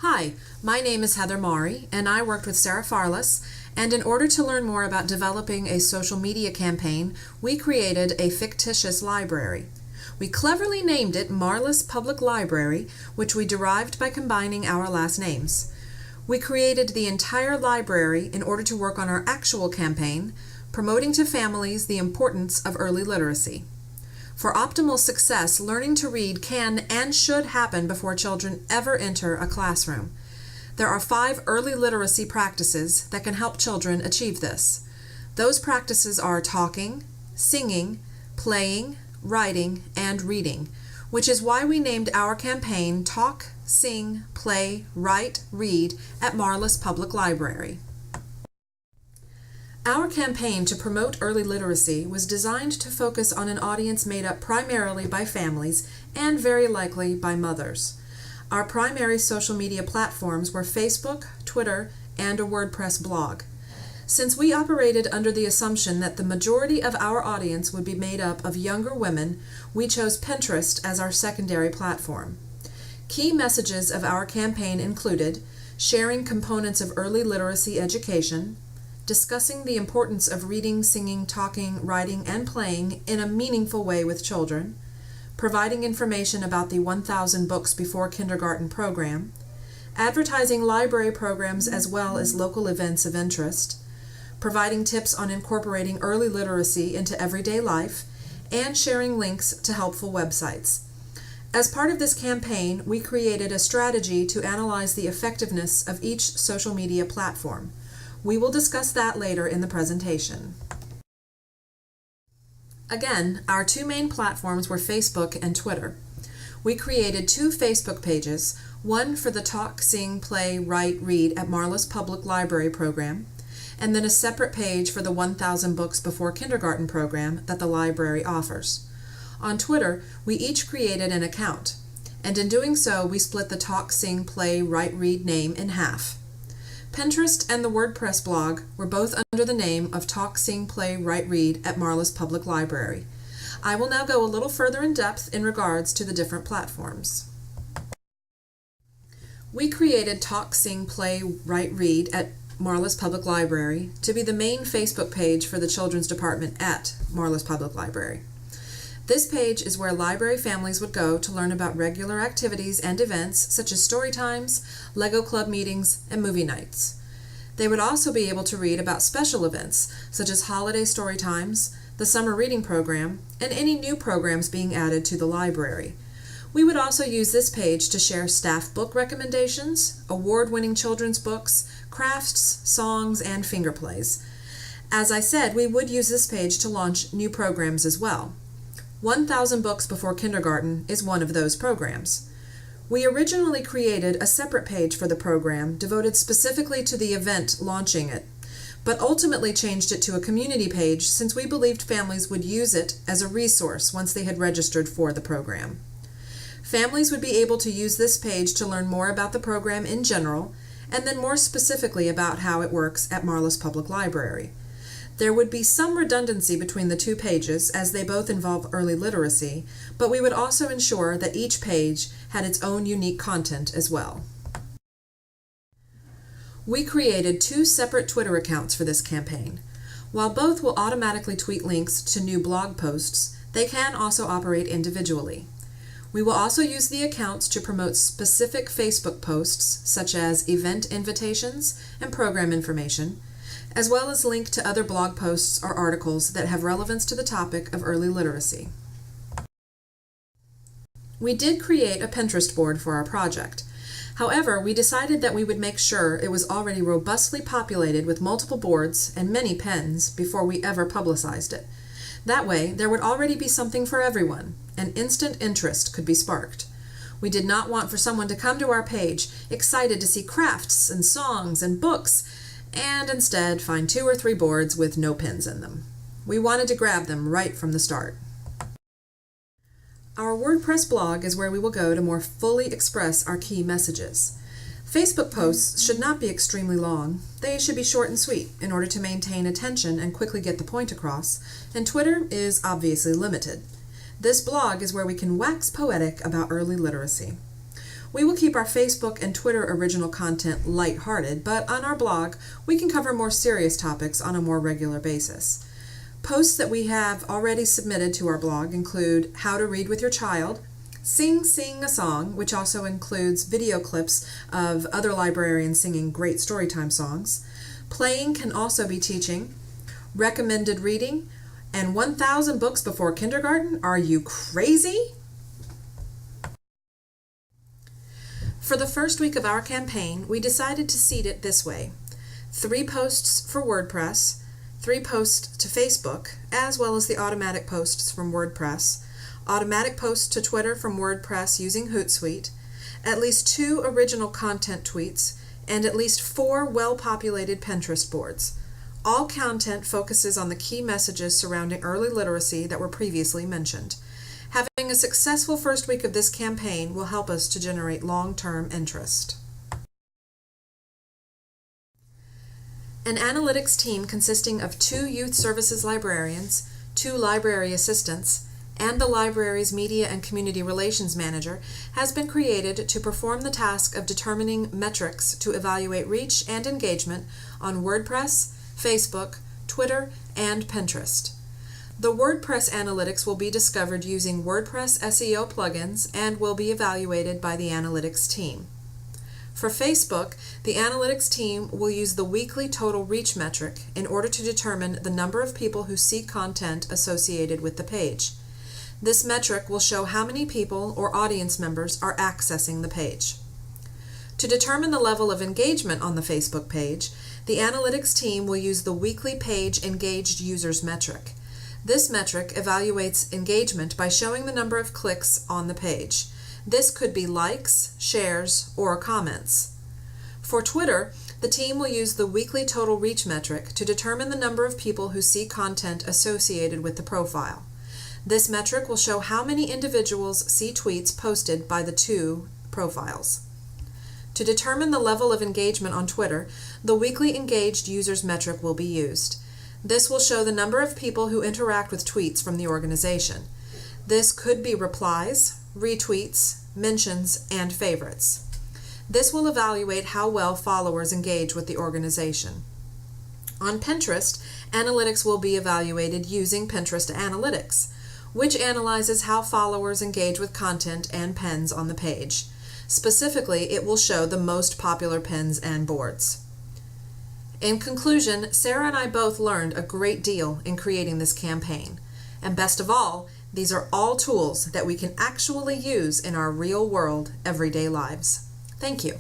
Hi, my name is Heather Maury, and I worked with Library-Farless, and in order to learn more about developing a social media campaign, we created a fictitious library. We cleverly named it Maurless Public Library, which we derived by combining our last names. We created the entire library in order to work on our actual campaign, promoting to families the importance of early literacy. For optimal success, learning to read can and should happen before children ever enter a classroom. There are 5 early literacy practices that can help children achieve this. Those practices are talking, singing, playing, writing, and reading, which is why we named our campaign Talk, Sing, Play, Write, Read at Maurless Public Library. Our campaign to promote early literacy was designed to focus on an audience made up primarily by families and very likely by mothers. Our primary social media platforms were Facebook, Twitter, and a WordPress blog. Since we operated under the assumption that the majority of our audience would be made up of younger women, we chose Pinterest as our secondary platform. Key messages of our campaign included sharing components of early literacy education, discussing the importance of reading, singing, talking, writing, and playing in a meaningful way with children, providing information about the 1,000 Books Before Kindergarten program, advertising library programs as well as local events of interest, providing tips on incorporating early literacy into everyday life, and sharing links to helpful websites. As part of this campaign, we created a strategy to analyze the effectiveness of each social media platform. We will discuss that later in the presentation. Again, our 2 main platforms were Facebook and Twitter. We created 2 Facebook pages, one for the Talk, Sing, Play, Write, Read at Maurless Public Library program, and then a separate page for the 1,000 Books Before Kindergarten program that the library offers. On Twitter, we each created an account, and in doing so, we split the Talk, Sing, Play, Write, Read name in half. Pinterest and the WordPress blog were both under the name of Talk, Sing, Play, Write, Read at Maurless Public Library. I will now go a little further in depth in regards to the different platforms. We created Talk, Sing, Play, Write, Read at Maurless Public Library to be the main Facebook page for the Children's Department at Maurless Public Library. This page is where library families would go to learn about regular activities and events such as story times, Lego club meetings, and movie nights. They would also be able to read about special events such as holiday story times, the summer reading program, and any new programs being added to the library. We would also use this page to share staff book recommendations, award-winning children's books, crafts, songs, and finger plays. As I said, we would use this page to launch new programs as well. 1,000 Books Before Kindergarten is one of those programs. We originally created a separate page for the program devoted specifically to the event launching it, but ultimately changed it to a community page since we believed families would use it as a resource once they had registered for the program. Families would be able to use this page to learn more about the program in general, and then more specifically about how it works at Maurless Public Library. There would be some redundancy between the 2 pages as they both involve early literacy, but we would also ensure that each page had its own unique content as well. We created 2 separate Twitter accounts for this campaign. While both will automatically tweet links to new blog posts, they can also operate individually. We will also use the accounts to promote specific Facebook posts such as event invitations and program information, as well as link to other blog posts or articles that have relevance to the topic of early literacy. We did create a Pinterest board for our project. However, we decided that we would make sure it was already robustly populated with multiple boards and many pens before we ever publicized it. That way, there would already be something for everyone, and instant interest could be sparked. We did not want for someone to come to our page excited to see crafts and songs and books, and instead find 2 or 3 boards with no pins in them. We wanted to grab them right from the start. Our WordPress blog is where we will go to more fully express our key messages. Facebook posts should not be extremely long. They should be short and sweet in order to maintain attention and quickly get the point across, and Twitter is obviously limited. This blog is where we can wax poetic about early literacy. We will keep our Facebook and Twitter original content lighthearted, but on our blog, we can cover more serious topics on a more regular basis. Posts that we have already submitted to our blog include How to Read with Your Child, Sing a Song, which also includes video clips of other librarians singing great storytime songs. Playing can also be teaching. Recommended reading, and 1,000 books before kindergarten? Are you crazy? For the first week of our campaign, we decided to seed it this way: 3 posts for WordPress, 3 posts to Facebook, as well as the automatic posts from WordPress, automatic posts to Twitter from WordPress using Hootsuite, at least 2 original content tweets, and at least 4 well-populated Pinterest boards. All content focuses on the key messages surrounding early literacy that were previously mentioned. Having a successful first week of this campaign will help us to generate long-term interest. An analytics team consisting of 2 youth services librarians, 2 library assistants, and the library's media and community relations manager has been created to perform the task of determining metrics to evaluate reach and engagement on WordPress, Facebook, Twitter, and Pinterest. The WordPress analytics will be discovered using WordPress SEO plugins and will be evaluated by the analytics team. For Facebook, the analytics team will use the weekly total reach metric in order to determine the number of people who see content associated with the page. This metric will show how many people or audience members are accessing the page. To determine the level of engagement on the Facebook page, the analytics team will use the weekly page engaged users metric. This metric evaluates engagement by showing the number of clicks on the page. This could be likes, shares, or comments. For Twitter, the team will use the weekly total reach metric to determine the number of people who see content associated with the profile. This metric will show how many individuals see tweets posted by the 2 profiles. To determine the level of engagement on Twitter, the weekly engaged users metric will be used. This will show the number of people who interact with tweets from the organization. This could be replies, retweets, mentions, and favorites. This will evaluate how well followers engage with the organization. On Pinterest, analytics will be evaluated using Pinterest Analytics, which analyzes how followers engage with content and pins on the page. Specifically, it will show the most popular pins and boards. In conclusion, Sarah and I both learned a great deal in creating this campaign. And best of all, these are all tools that we can actually use in our real-world, everyday lives. Thank you.